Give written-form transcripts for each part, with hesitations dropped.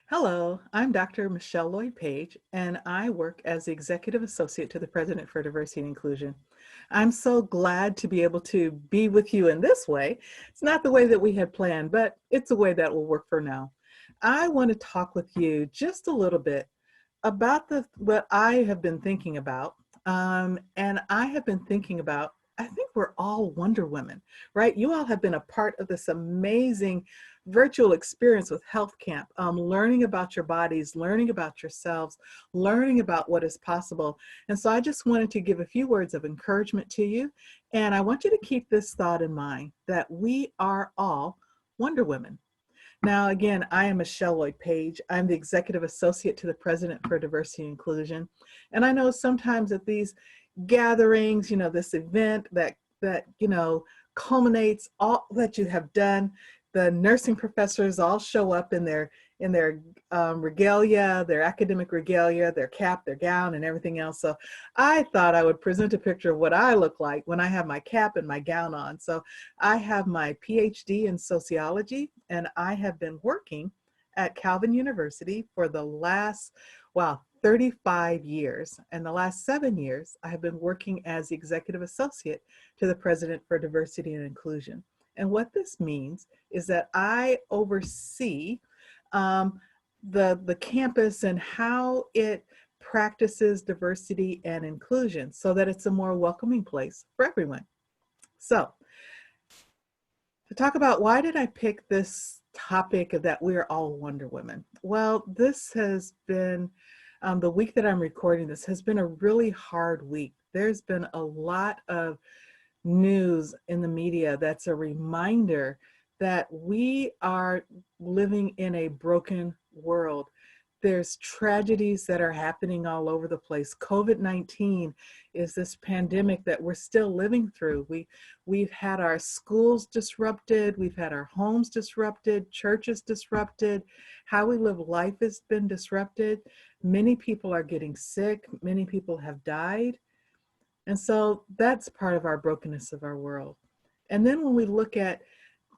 Hello, I'm Dr. Michelle Loyd-Paige, and I work as the Executive Associate to the President for Diversity and Inclusion. I'm so glad to be able to be with you in this way. It's not the way that we had planned, but it's a way that will work for now. I want to talk with you just a little bit about what I have been thinking about. And I have been thinking about, I think we're all Wonder Women, right? You all have been a part of this amazing virtual experience with Health Camp, learning about your bodies, learning about yourselves, learning about what is possible. And so I just wanted to give a few words of encouragement to you. And I want you to keep this thought in mind that we are all Wonder Women. Now, again, I am Michelle Loyd-Paige. I'm the Executive Associate to the President for Diversity and Inclusion. And I know sometimes at these gatherings, this event that culminates all that you have done, the nursing professors all show up in their regalia, their academic regalia, their cap, their gown, and everything else. So I thought I would present a picture of what I look like when I have my cap and my gown on. So I have my PhD in sociology, and I have been working at Calvin University for the last, 35 years. And the last 7 years, I have been working as the executive associate to the President for Diversity and Inclusion. And what this means is that I oversee the campus and how it practices diversity and inclusion so that it's a more welcoming place for everyone. So to talk about why did I pick this topic of that we're all Wonder Women? Well, this has been, the week that I'm recording this has been a really hard week. There's been a lot of news in the media that's a reminder that we are living in a broken world. There's tragedies that are happening all over the place. COVID-19 is this pandemic that we're still living through. We've had our schools disrupted, we've had our homes disrupted, churches disrupted, how we live life has been disrupted. Many people are getting sick, many people have died. And so that's part of our brokenness of our world. And then when we look at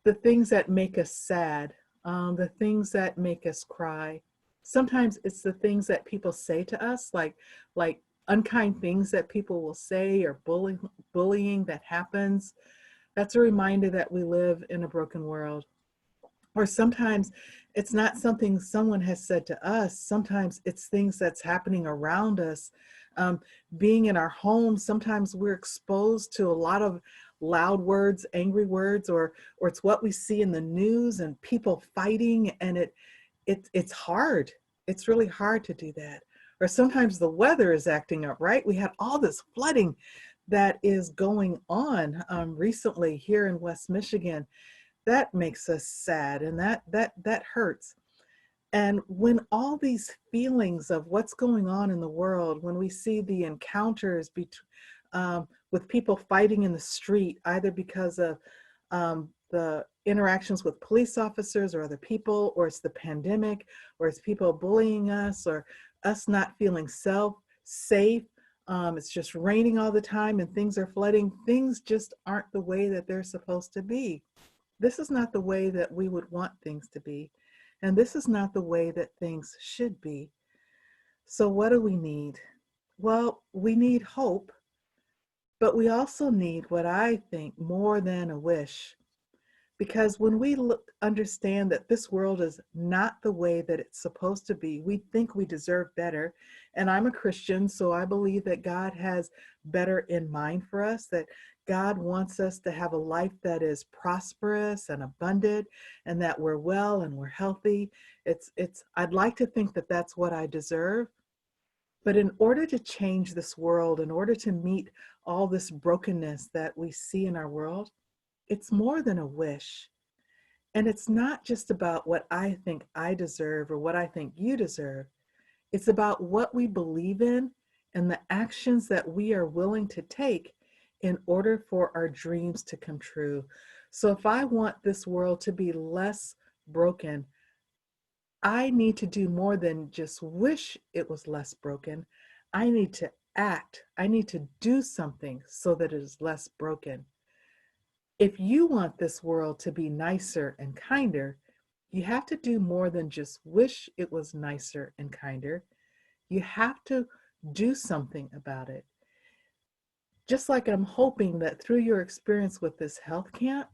the things that make us sad, the things that make us cry, sometimes it's the things that people say to us, like unkind things that people will say, or bullying that happens. That's a reminder that we live in a broken world. Or sometimes it's not something someone has said to us. Sometimes it's things that's happening around us. Being in our homes, sometimes we're exposed to a lot of loud words, angry words, or it's what we see in the news and people fighting, and it's hard. It's really hard to do that. Or sometimes the weather is acting up, right? We had all this flooding that is going on recently here in West Michigan. That makes us sad, and that hurts. And when all these feelings of what's going on in the world, when we see the encounters with people fighting in the street, either because of the interactions with police officers or other people, or it's the pandemic, or it's people bullying us, or us not feeling safe, it's just raining all the time and things are flooding, things just aren't the way that they're supposed to be. This is not the way that we would want things to be. And this is not the way that things should be. So what do we need? Well, we need hope, but we also need what I think more than a wish. Because when we understand that this world is not the way that it's supposed to be, we think we deserve better. And I'm a Christian, so I believe that God has better in mind for us, that God wants us to have a life that is prosperous and abundant, and that we're well and we're healthy. I'd like to think that that's what I deserve. But in order to change this world, in order to meet all this brokenness that we see in our world, it's more than a wish. And it's not just about what I think I deserve or what I think you deserve. It's about what we believe in and the actions that we are willing to take in order for our dreams to come true. So if I want this world to be less broken, I need to do more than just wish it was less broken. I need to act. I need to do something so that it is less broken. If you want this world to be nicer and kinder, You have to do more than just wish it was nicer and kinder. You have to do something about it. Just like I'm hoping that through your experience with this health camp,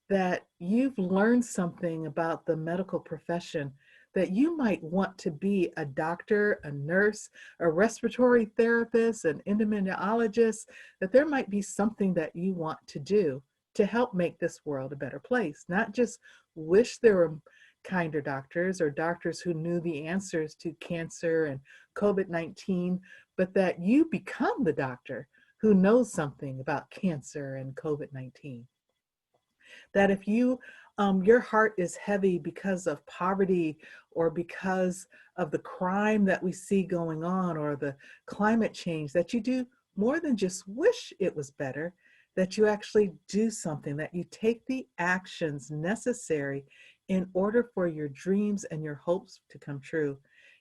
that you've learned something about the medical profession, that you might want to be a doctor, a nurse, a respiratory therapist, an endocrinologist, that there might be something that you want to do to help make this world a better place. Not just wish there were kinder doctors or doctors who knew the answers to cancer and COVID-19, but that you become the doctor who knows something about cancer and COVID-19. That if your heart is heavy because of poverty or because of the crime that we see going on or the climate change, that you do more than just wish it was better, that you actually do something, that you take the actions necessary in order for your dreams and your hopes to come true,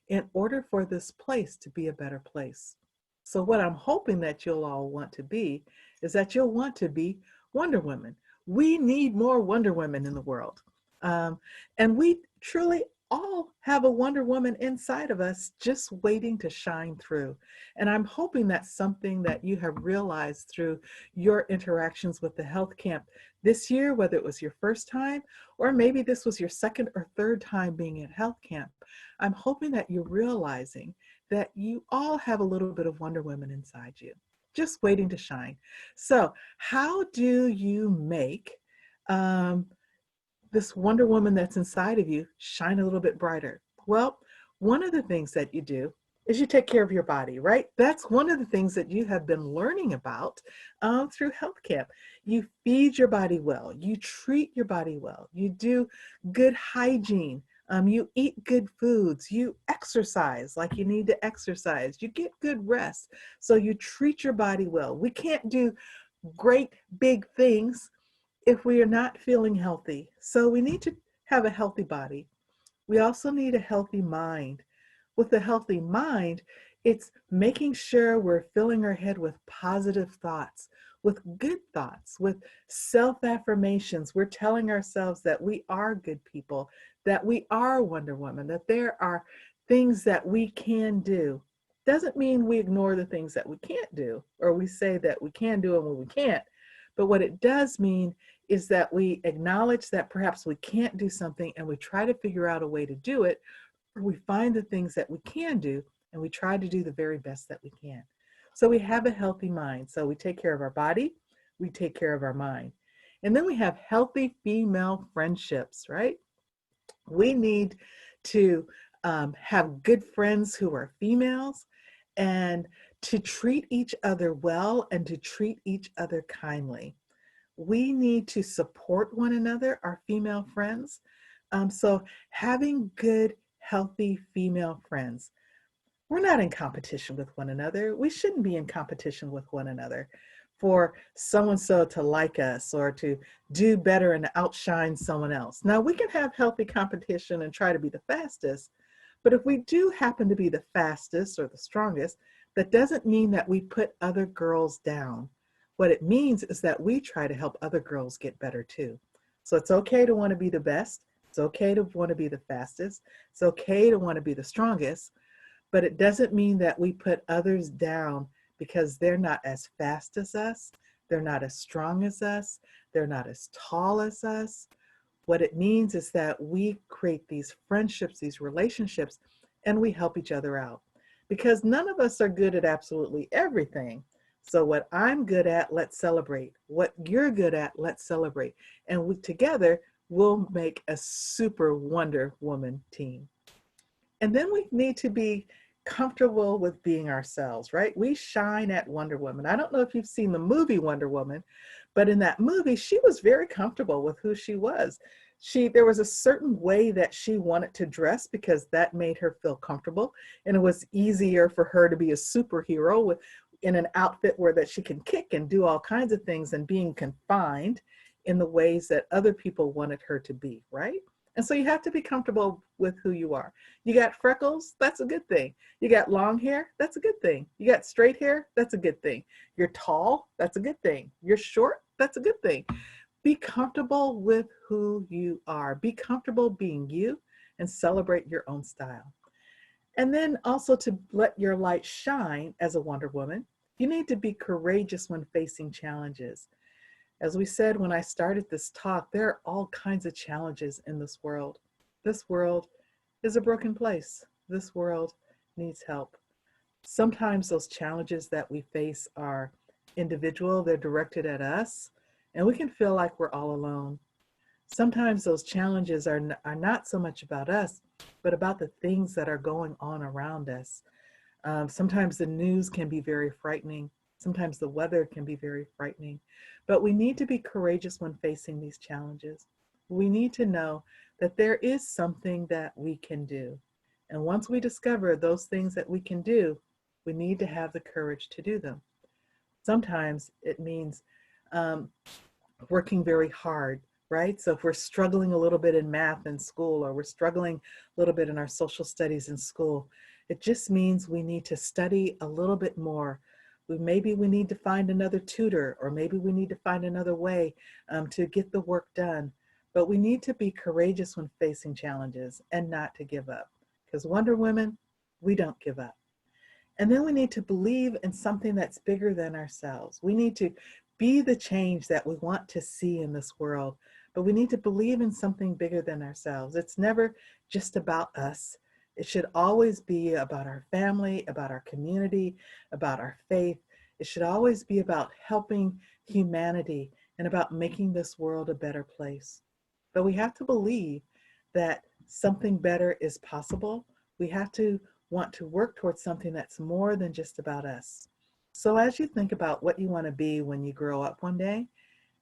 in order for this place to be a better place. So what I'm hoping that you'll all want to be is that you'll want to be Wonder Women. We need more Wonder Women in the world. And we truly all have a Wonder Woman inside of us just waiting to shine through. And I'm hoping that's something that you have realized through your interactions with the health camp this year, whether it was your first time, or maybe this was your second or third time being at health camp. I'm hoping that you're realizing that you all have a little bit of Wonder Woman inside you, just waiting to shine. So how do you make this Wonder Woman that's inside of you shine a little bit brighter? Well, one of the things that you do is you take care of your body, right? That's one of the things that you have been learning about through health camp. You feed your body well, you treat your body well, you do good hygiene. You eat good foods, you exercise like you need to exercise, you get good rest. So you treat your body well. We can't do great big things if we are not feeling healthy. So we need to have a healthy body. We also need a healthy mind. With a healthy mind, it's making sure we're filling our head with positive thoughts, with good thoughts, with self-affirmations. We're telling ourselves that we are good people, that we are Wonder Woman, that there are things that we can do. Doesn't mean we ignore the things that we can't do, or we say that we can do them when we can't. But what it does mean is that we acknowledge that perhaps we can't do something and we try to figure out a way to do it, or we find the things that we can do and we try to do the very best that we can. So we have a healthy mind. So we take care of our body, we take care of our mind. And then we have healthy female friendships, right? We need to have good friends who are females and to treat each other well and to treat each other kindly. We need to support one another, our female friends. So having good, healthy female friends. We're not in competition with one another. We shouldn't be in competition with one another for so-and-so to like us or to do better and outshine someone else. Now, we can have healthy competition and try to be the fastest, but if we do happen to be the fastest or the strongest, that doesn't mean that we put other girls down. What it means is that we try to help other girls get better too. So it's okay to want to be the best. It's okay to want to be the fastest. It's okay to want to be the strongest, but it doesn't mean that we put others down because they're not as fast as us. They're not as strong as us. They're not as tall as us. What it means is that we create these friendships, these relationships, and we help each other out because none of us are good at absolutely everything. So what I'm good at, let's celebrate. What you're good at, let's celebrate. And we together, we'll make a super Wonder Woman team. And then we need to be comfortable with being ourselves, right? We shine at Wonder Woman. I don't know if you've seen the movie Wonder Woman, but in that movie, she was very comfortable with who she was. There was a certain way that she wanted to dress because that made her feel comfortable. And it was easier for her to be a superhero in an outfit where that she can kick and do all kinds of things and being confined in the ways that other people wanted her to be, right? And so you have to be comfortable with who you are. You got freckles, that's a good thing. You got long hair, that's a good thing. You got straight hair, that's a good thing. You're tall, that's a good thing. You're short, that's a good thing. Be comfortable with who you are. Be comfortable being you and celebrate your own style. And then also to let your light shine as a Wonder Woman, you need to be courageous when facing challenges. As we said when I started this talk, there are all kinds of challenges in this world. This world is a broken place. This world needs help. Sometimes those challenges that we face are individual, they're directed at us, and we can feel like we're all alone. Sometimes those challenges are not so much about us, but about the things that are going on around us. Sometimes the news can be very frightening. Sometimes the weather can be very frightening. But we need to be courageous when facing these challenges. We need to know that there is something that we can do. And once we discover those things that we can do, we need to have the courage to do them. Sometimes it means um, working very hard, right? So if we're struggling a little bit in math in school, or we're struggling a little bit in our social studies in school, it just means we need to study a little bit more. Maybe we need to find another tutor, or maybe we need to find another way to get the work done. But we need to be courageous when facing challenges and not to give up. Because Wonder Women, we don't give up. And then we need to believe in something that's bigger than ourselves. We need to be the change that we want to see in this world, but we need to believe in something bigger than ourselves. It's never just about us. It should always be about our family, about our community, about our faith. It should always be about helping humanity and about making this world a better place. But we have to believe that something better is possible. We have to want to work towards something that's more than just about us. So as you think about what you want to be when you grow up one day,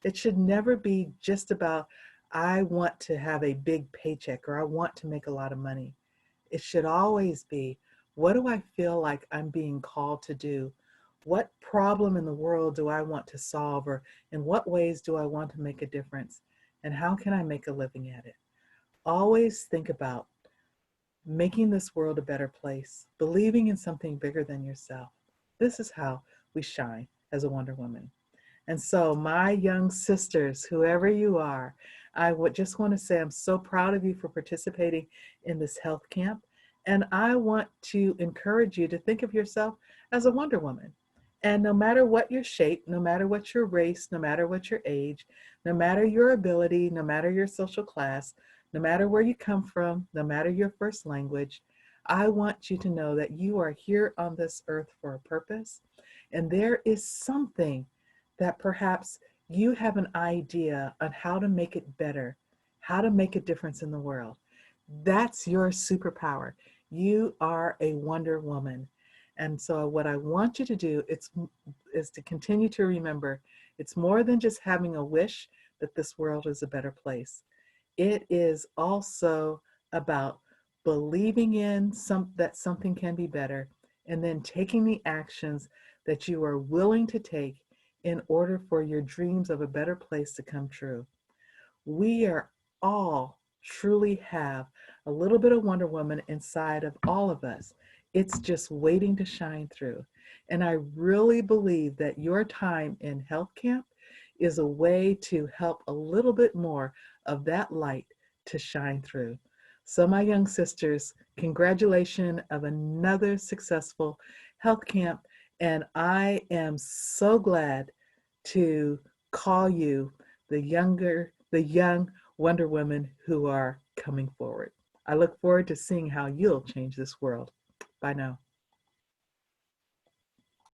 it should never be just about, I want to have a big paycheck, or I want to make a lot of money. It should always be, what do I feel like I'm being called to do? What problem in the world do I want to solve, or in what ways do I want to make a difference? And how can I make a living at it? Always think about making this world a better place, believing in something bigger than yourself. This is how we shine as a Wonder Woman. And so, my young sisters, whoever you are, I would just want to say I'm so proud of you for participating in this health camp. And I want to encourage you to think of yourself as a Wonder Woman. And no matter what your shape, no matter what your race, no matter what your age, no matter your ability, no matter your social class, no matter where you come from, no matter your first language, I want you to know that you are here on this earth for a purpose. And there is something that perhaps you have an idea on how to make it better, how to make a difference in the world. That's your superpower. You are a Wonder Woman. And so what I want you to do is to continue to remember, it's more than just having a wish that this world is a better place. It is also about believing in that something can be better, and then taking the actions that you are willing to take in order for your dreams of a better place to come true. We are all truly have a little bit of Wonder Woman inside of all of us. It's just waiting to shine through. And I really believe that your time in health camp is a way to help a little bit more of that light to shine through. So my young sisters, congratulations of another successful health camp. And I am so glad to call you the young Wonder Women who are coming forward. I look forward to seeing how you'll change this world. Bye now.